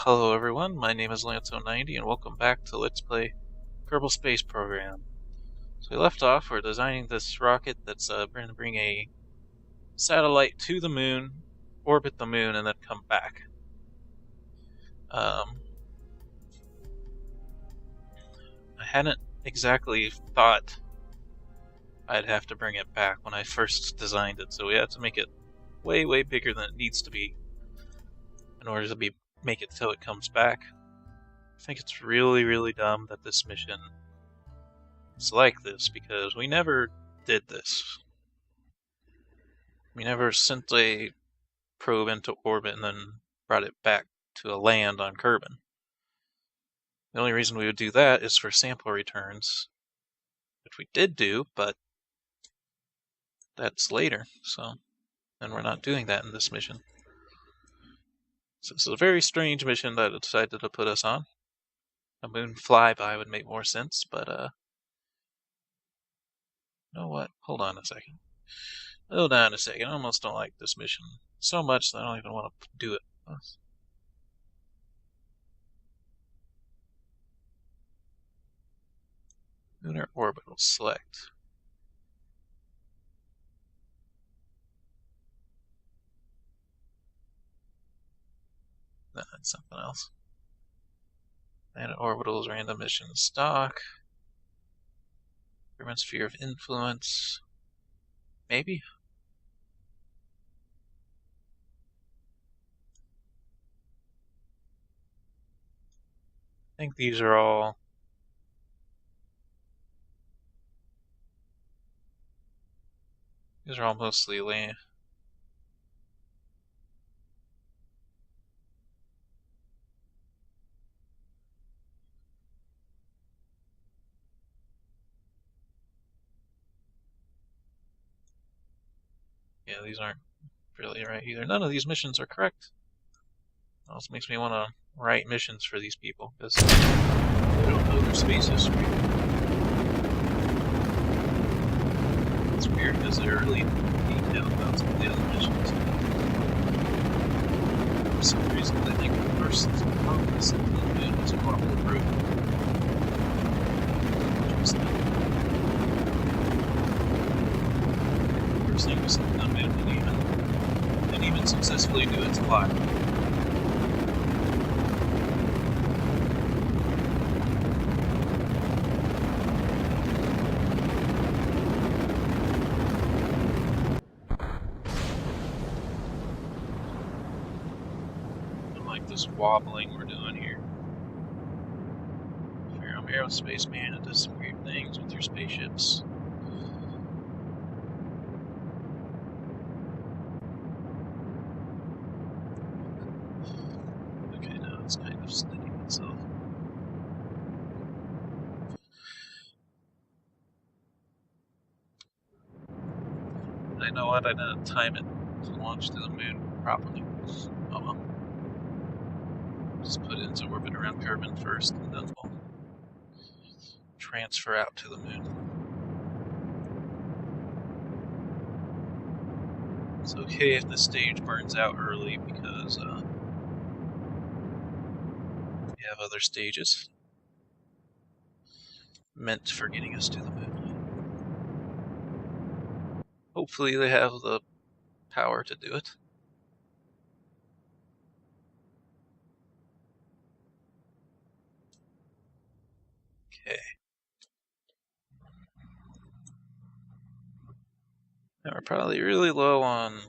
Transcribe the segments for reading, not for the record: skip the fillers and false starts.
Hello everyone, my name is Lance090 and welcome back to Let's Play Kerbal Space Program. So we left off, we're designing this rocket that's going to bring a satellite to the moon, orbit the moon, and then come back. I hadn't exactly thought I'd have to bring it back when I first designed it, so we had to make it way, way bigger than it needs to be in order to make it till it comes back. I think it's really, really dumb that this mission is like this, because we never did this. We never sent a probe into orbit and then brought it back to a land on Kerbin. The only reason we would do that is for sample returns, which we did do, but that's later, and we're not doing that in this mission. So this is a very strange mission that I decided to put us on. A moon flyby would make more sense, but you know what? Hold on a second. I almost don't like this mission so much that I don't even want to do it. Lunar orbital select. No, that's something else. Planet orbitals, random mission stock. Kerbin sphere of influence. Maybe? I think these are all mostly land. Yeah, these aren't really right either. None of these missions are correct. It also makes me want to write missions for these people, because they don't know their space history. It's weird because they're really detailed about some of the other missions. For some reason, they think the first focus of the moon is orbital route. Interesting. First thing was the moon didn't even successfully do its flight. This wobbling we're doing here. Ferram Areospace, man, it does some weird things with your spaceships. Okay, now it's kind of steadying itself. I know what, I didn't time it to launch to the moon properly. Oh well. Just put it into orbit around Kerbin first, and then we'll transfer out to the moon. It's okay if the stage burns out early, because we have other stages meant for getting us to the moon. Hopefully they have the power to do it. Okay. Now we're probably really low on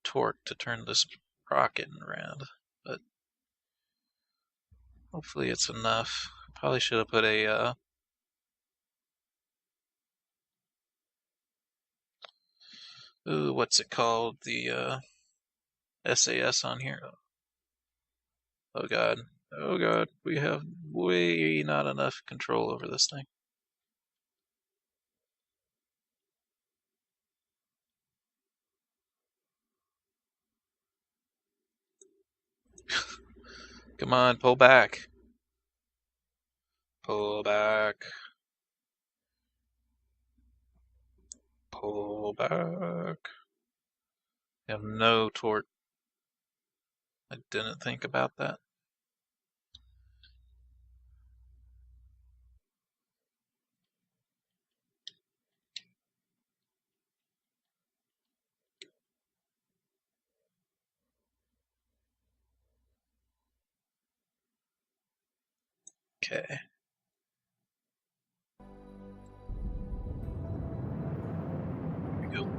torque to turn this rocket around, but hopefully it's enough. Probably should have put a what's it called? The SAS on here. Oh god. Oh god, we have way not enough control over this thing. Come on, pull back. Pull back. Pull back. We have no torque. I didn't think about that. Okay. Here we go.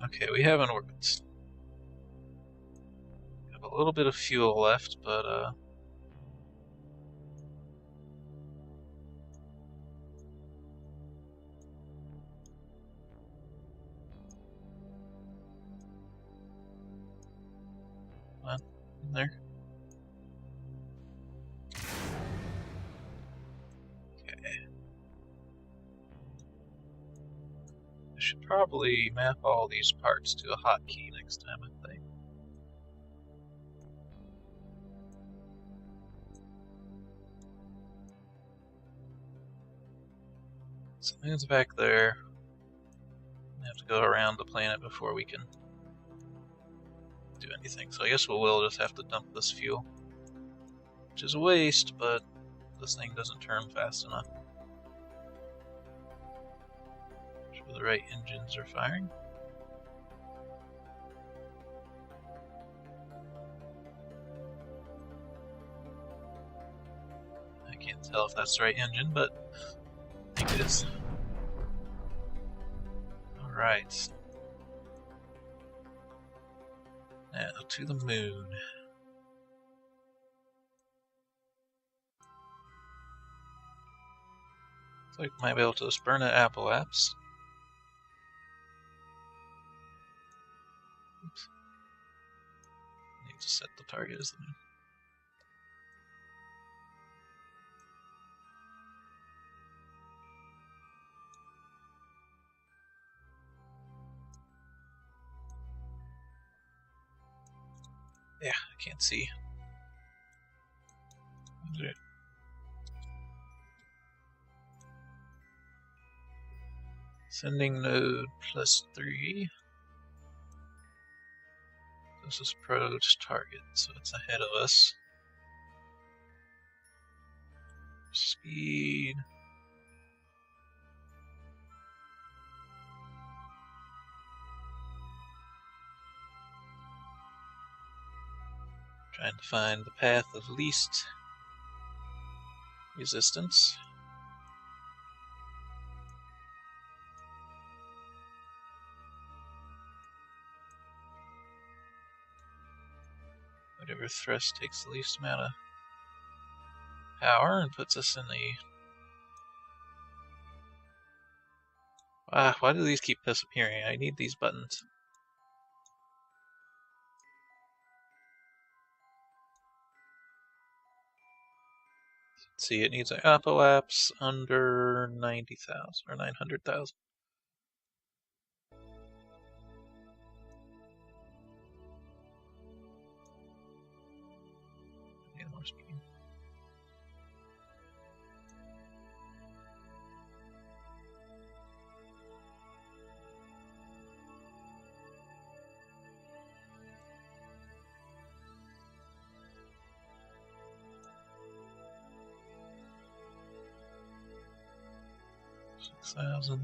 Okay, we have an orbit. We have a little bit of fuel left, but in there. Okay. I should probably map all these parts to a hotkey next time, I think. Something's back there. We have to go around the planet before we can do anything. So I guess we'll just have to dump this fuel, which is a waste, but this thing doesn't turn fast enough. Make sure the right engines are firing. I can't tell if that's the right engine, but I think it is. Alright. Now to the moon. Looks like we might be able to just burn an Apple apps. Oops. I need to set the target as the moon. Yeah, I can't see. Sending node +3. This is approach target, so it's ahead of us. Speed. Trying to find the path of least resistance. Whatever thrust takes the least amount of power and puts us in the... why do these keep disappearing? I need these buttons. Let's see, it needs an apolapse under 90,000 or 900,000. Need more speed. $6,000.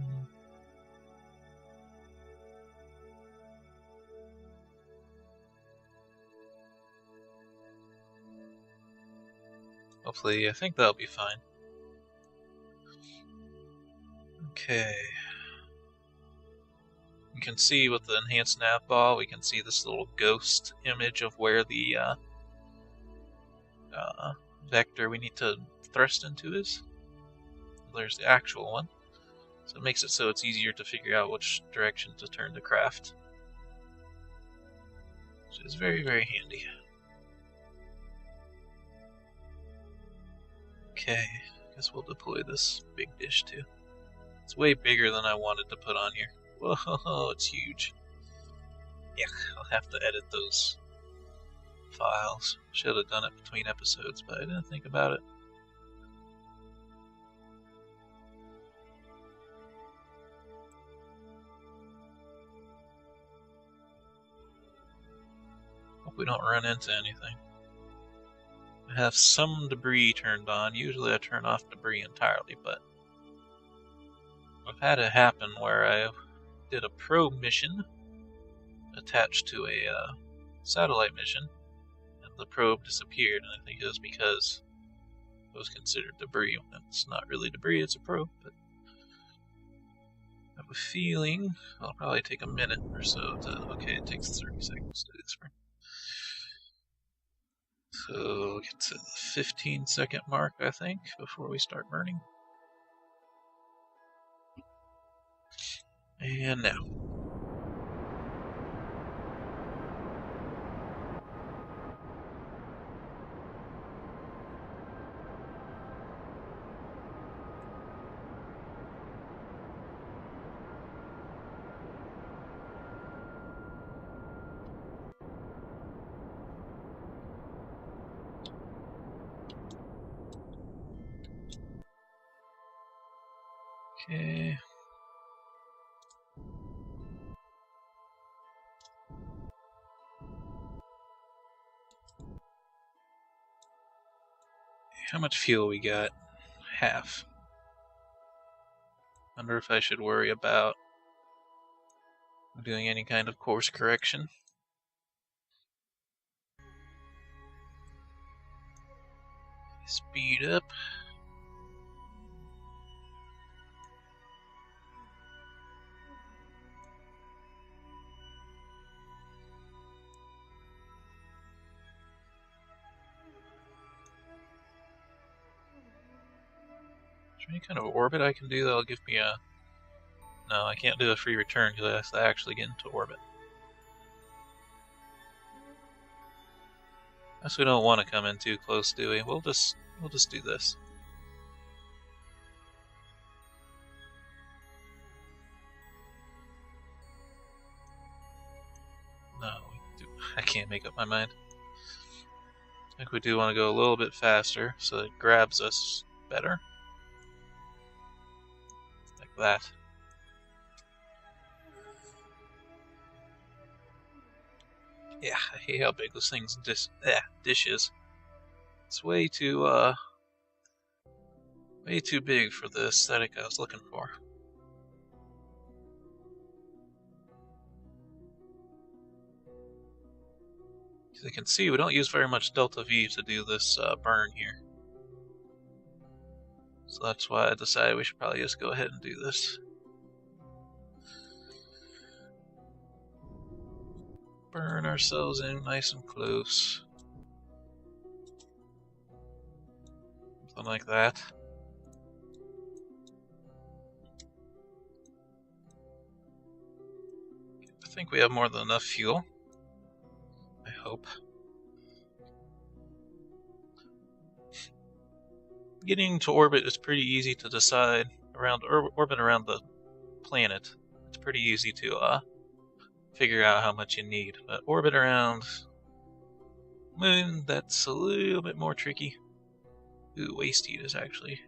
Hopefully, I think that'll be fine. Okay. You can see with the enhanced Navball, we can see this little ghost image of where the vector we need to thrust into is. There's the actual one. So it makes it so it's easier to figure out which direction to turn the craft. Which is very, very handy. Okay, I guess we'll deploy this big dish too. It's way bigger than I wanted to put on here. Whoa, it's huge. Yeah, I'll have to edit those files. Should have done it between episodes, but I didn't think about it. Hope we don't run into anything. I have some debris turned on. Usually I turn off debris entirely, but I've had it happen where I did a probe mission attached to a satellite mission, and the probe disappeared, and I think it was because it was considered debris. It's not really debris, it's a probe, but I have a feeling it'll probably take a minute or so to... Okay, it takes 30 seconds to do this. So we'll get to the 15-second mark, I think, before we start burning. And now. Okay. How much fuel we got? Half. Wonder if I should worry about doing any kind of course correction. Speed up. Is there any kind of orbit I can do that'll give me a... No, I can't do a free return because I have to actually get into orbit. Guess we don't want to come in too close, do we? We'll just do this. No, I can't make up my mind. I think we do want to go a little bit faster so it grabs us better. Like that. Yeah, I hate how big this thing's dish is. It's way too big for the aesthetic I was looking for. As you can see, we don't use very much delta V to do this burn here. So that's why I decided we should probably just go ahead and do this. Burn ourselves in nice and close. Something like that. I think we have more than enough fuel. I hope. Getting to orbit is pretty easy to decide. Orbit around the planet, it's pretty easy to figure out how much you need. But orbit around moon, that's a little bit more tricky. Ooh, waste heat is actually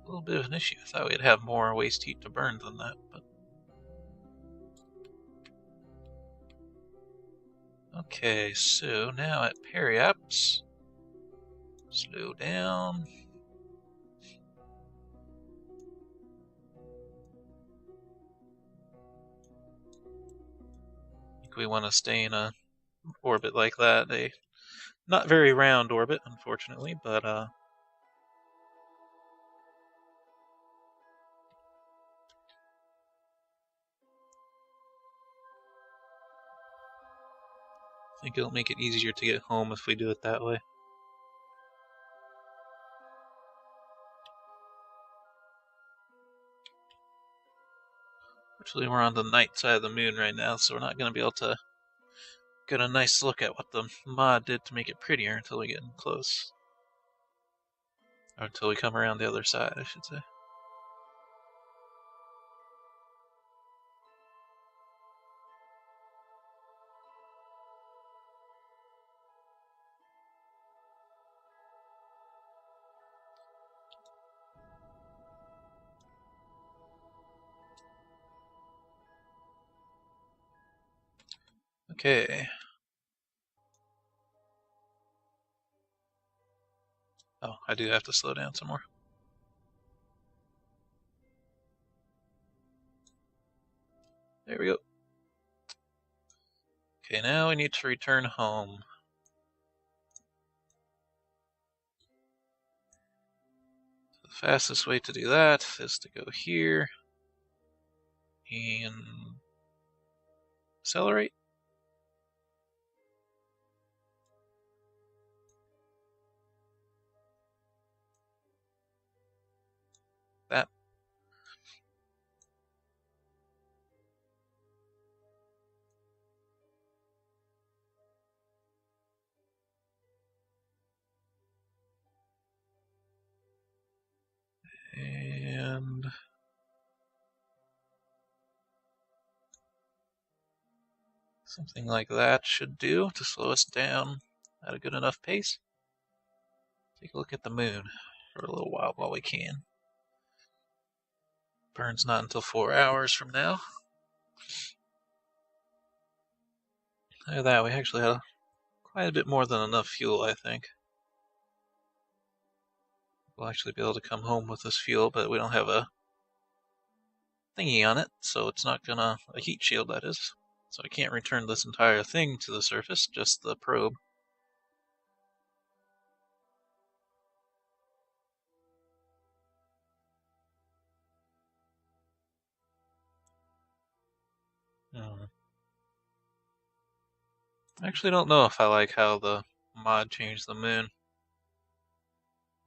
a little bit of an issue. I thought we'd have more waste heat to burn than that, but... Okay, so now at periaps, slow down. I think we want to stay in a orbit like that. A not very round orbit, unfortunately, but I think it'll make it easier to get home if we do it that way. Fortunately, we're on the night side of the moon right now, so we're not going to be able to get a nice look at what the mod did to make it prettier until we get in close. Or until we come around the other side, I should say. Okay. Oh, I do have to slow down some more. There we go. Okay, now we need to return home. The fastest way to do that is to go here and accelerate. That. And something like that should do to slow us down at a good enough pace. Take a look at the moon for a little while we can. Burns not until 4 hours from now. Look at that, we actually had quite a bit more than enough fuel, I think. We'll actually be able to come home with this fuel, but we don't have a thingy on it, so it's not gonna, a heat shield that is. So I can't return this entire thing to the surface, just the probe. I actually don't know if I like how the mod changed the moon.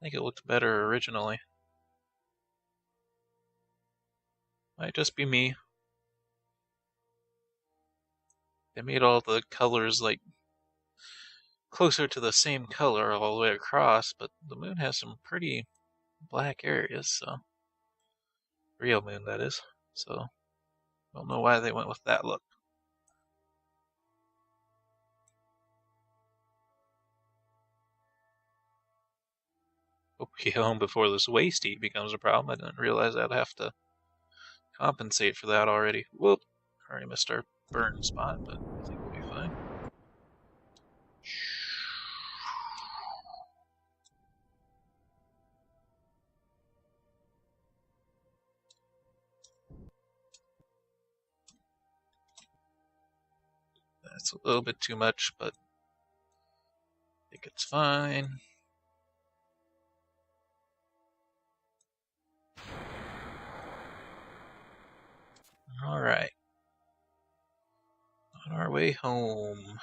I think it looked better originally. Might just be me. They made all the colors like closer to the same color all the way across, but the moon has some pretty black areas, so real moon that is. So don't know why they went with that look. Hope we get home before this waste heat becomes a problem. I didn't realize I'd have to compensate for that already. Whoop! Already missed our burn spot, but I think we'll be fine. That's a little bit too much, but I think it's fine. Alright. On our way home.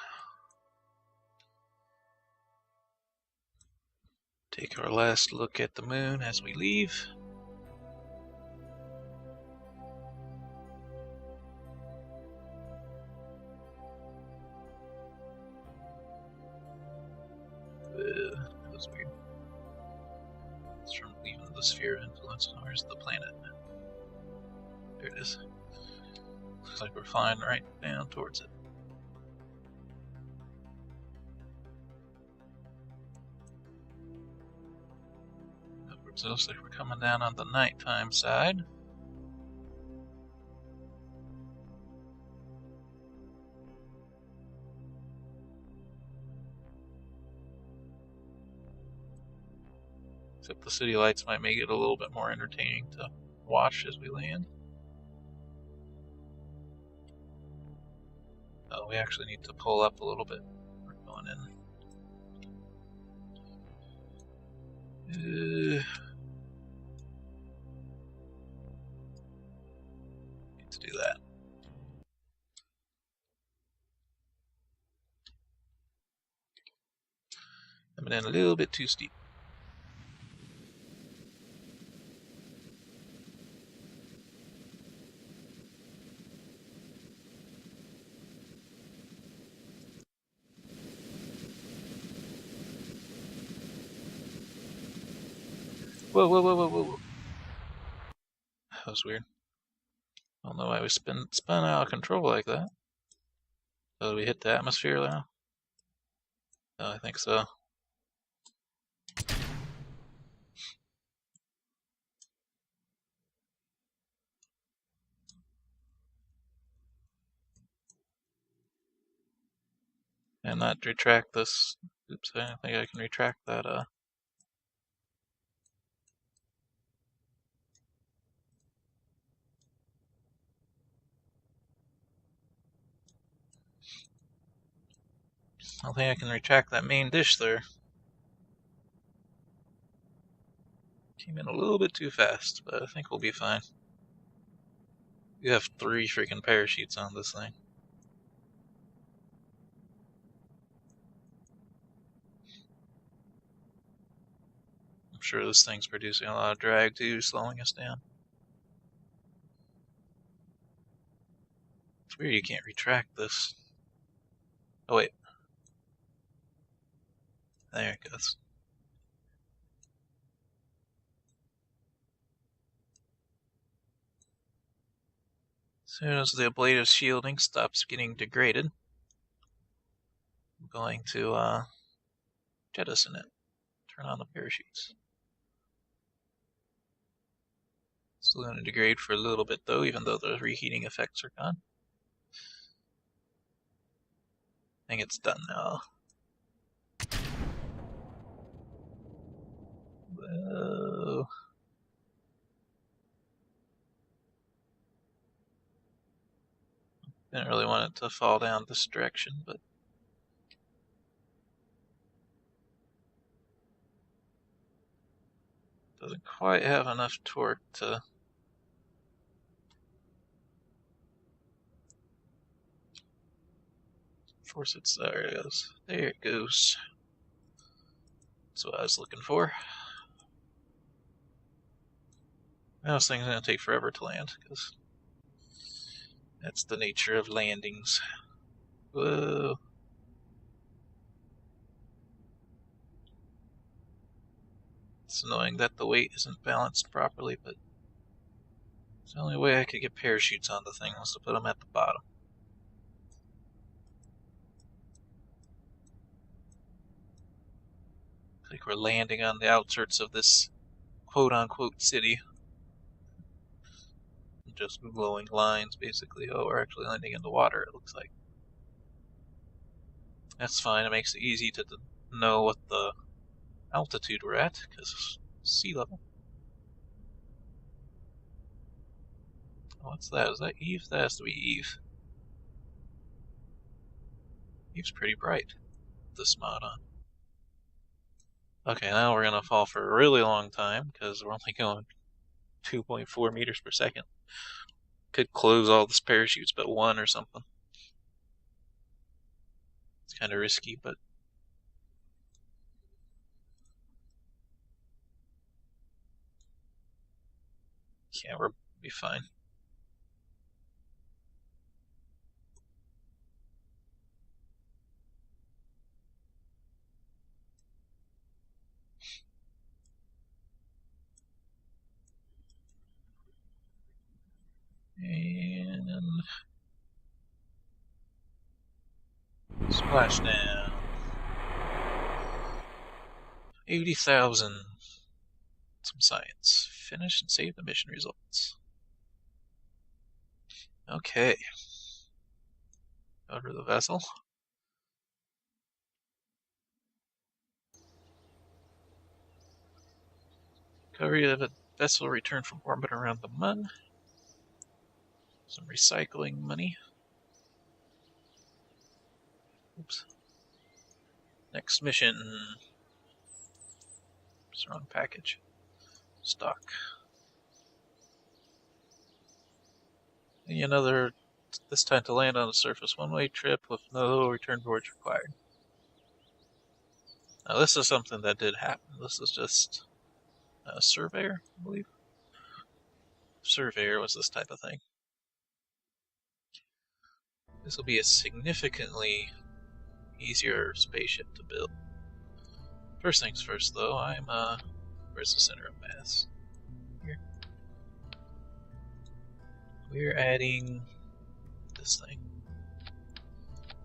Take our last look at the moon as we leave. That was weird. It's from leaving the sphere of influence. Where's the planet? There it is. Looks like we're flying right down towards it. It looks like we're coming down on the nighttime side. Except the city lights might make it a little bit more entertaining to watch as we land. Oh, we actually need to pull up a little bit. We're going in. Need to do that. Coming in a little bit too steep. Whoa, whoa, whoa, whoa, whoa. That was weird. I don't know why we spun out of control like that. Oh, we hit the atmosphere now? Oh, I think so. And not retract this. Oops, I don't think I can retract that, I don't think I can retract that main dish there. Came in a little bit too fast, but I think we'll be fine. You have 3 freaking parachutes on this thing. I'm sure this thing's producing a lot of drag too, slowing us down. It's weird you can't retract this. Oh wait. There it goes. As soon as the ablative shielding stops getting degraded, I'm going to jettison it. Turn on the parachutes. Still going to degrade for a little bit though, even though the reheating effects are gone. I think it's done now. Whoa. Didn't really want it to fall down this direction, but doesn't quite have enough torque to force it. There it goes. There it goes. That's what I was looking for. Now this thing's going to take forever to land, because that's the nature of landings. Whoa. It's annoying that the weight isn't balanced properly, but it's the only way I could get parachutes on the thing was to put them at the bottom. Looks like we're landing on the outskirts of this quote-unquote city. Just glowing lines, basically. Oh, we're actually landing in the water, it looks like. That's fine, it makes it easy to know what the altitude we're at, because sea level. What's that? Is that Eve? That has to be Eve. Eve's pretty bright with this mod on. Okay, now we're going to fall for a really long time, because we're only going 2.4 meters per second. Could close all the parachutes but one or something. It's kind of risky, but yeah, we'll be fine. And splashdown. 80,000. Some science. Finish and save the mission results. Okay. Over the vessel. Recovery of a vessel returned from orbit around the Mun. Some recycling money. Oops. Next mission. It's the wrong package. Stock. Another, this time to land on the surface, one-way trip with no return voyage required. Now this is something that did happen. This is just a surveyor, I believe. Surveyor was this type of thing. This will be a significantly easier spaceship to build. First things first, though, where's the center of mass? Here. We're adding this thing.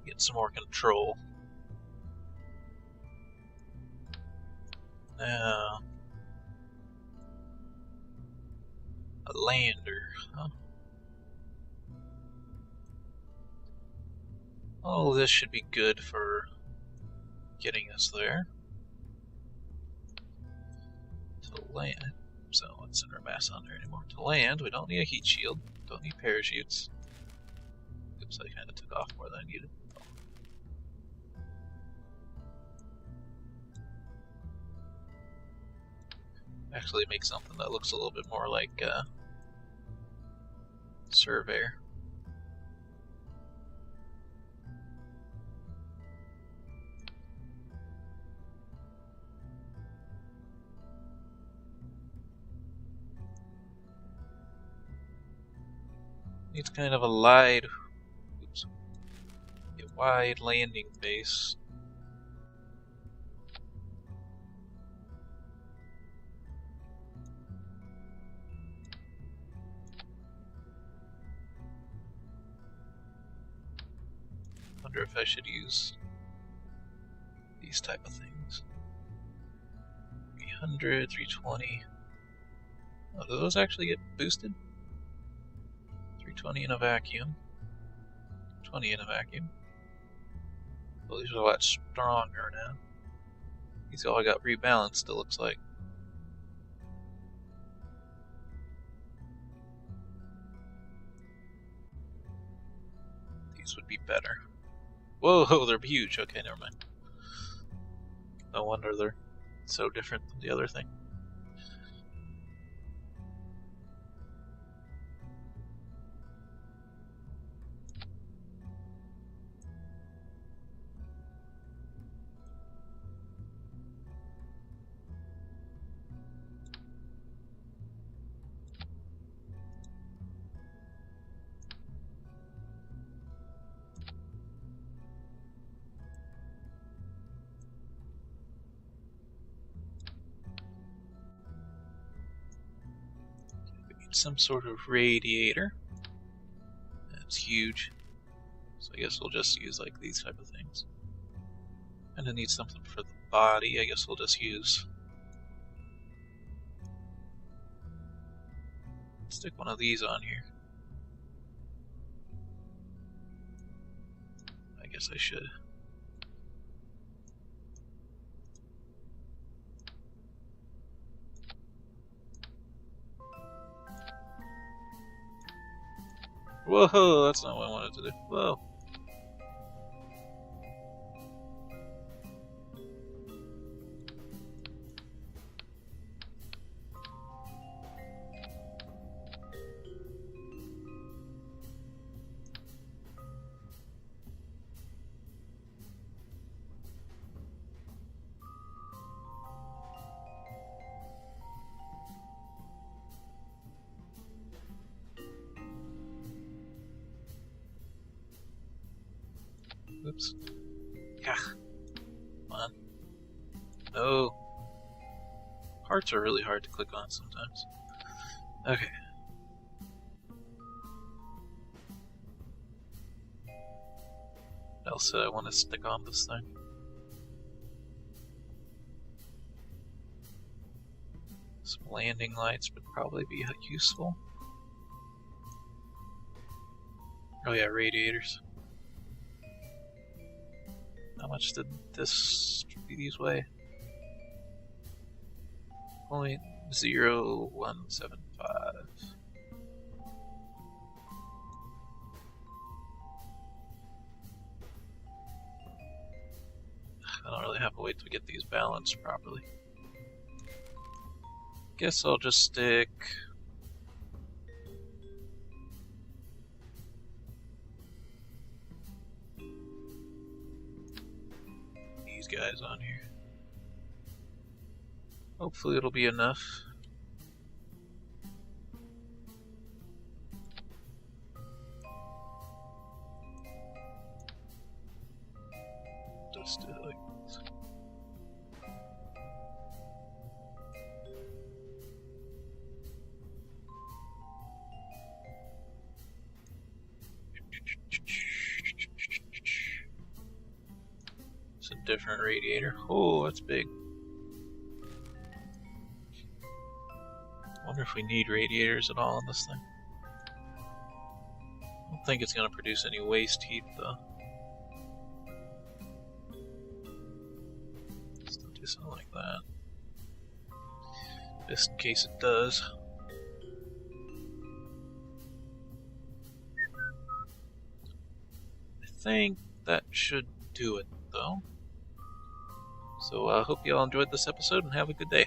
Get some more control. Now, a lander, huh? Oh, this should be good for getting us there. To land, so let's send our mass on there anymore. To land, we don't need a heat shield, don't need parachutes. Oops, I kind of took off more than I needed. Actually make something that looks a little bit more like Surveyor. Needs kind of a wide landing base. Wonder if I should use these type of things. 300, 320. Oh, do those actually get boosted? 320 in a vacuum. 20 in a vacuum. Well, these are a lot stronger now. These all got rebalanced, it looks like. These would be better. Whoa, they're huge. Okay, never mind. No wonder they're so different than the other thing. Some sort of radiator. That's huge. So I guess we'll just use like these type of things. And I need something for the body. I guess we'll just use. Stick one of these on here. I guess I should. Whoa, that's not what I wanted to do. Whoa. Oops. Yeah. Come on. No. Parts are really hard to click on sometimes. Okay. What else did I want to stick on this thing? Some landing lights would probably be useful. Oh yeah, radiators. How much did these weigh? 0.0175. I don't really have a way to get these balanced properly. Guess I'll just stick these guys on here. Hopefully it'll be enough. Just do it like this. It's a different radiator. Oh, that's big. Wonder if we need radiators at all on this thing. I don't think it's going to produce any waste heat though. Just like that. Just in case it does. I think that should do it, though. So I hope you all enjoyed this episode and have a good day.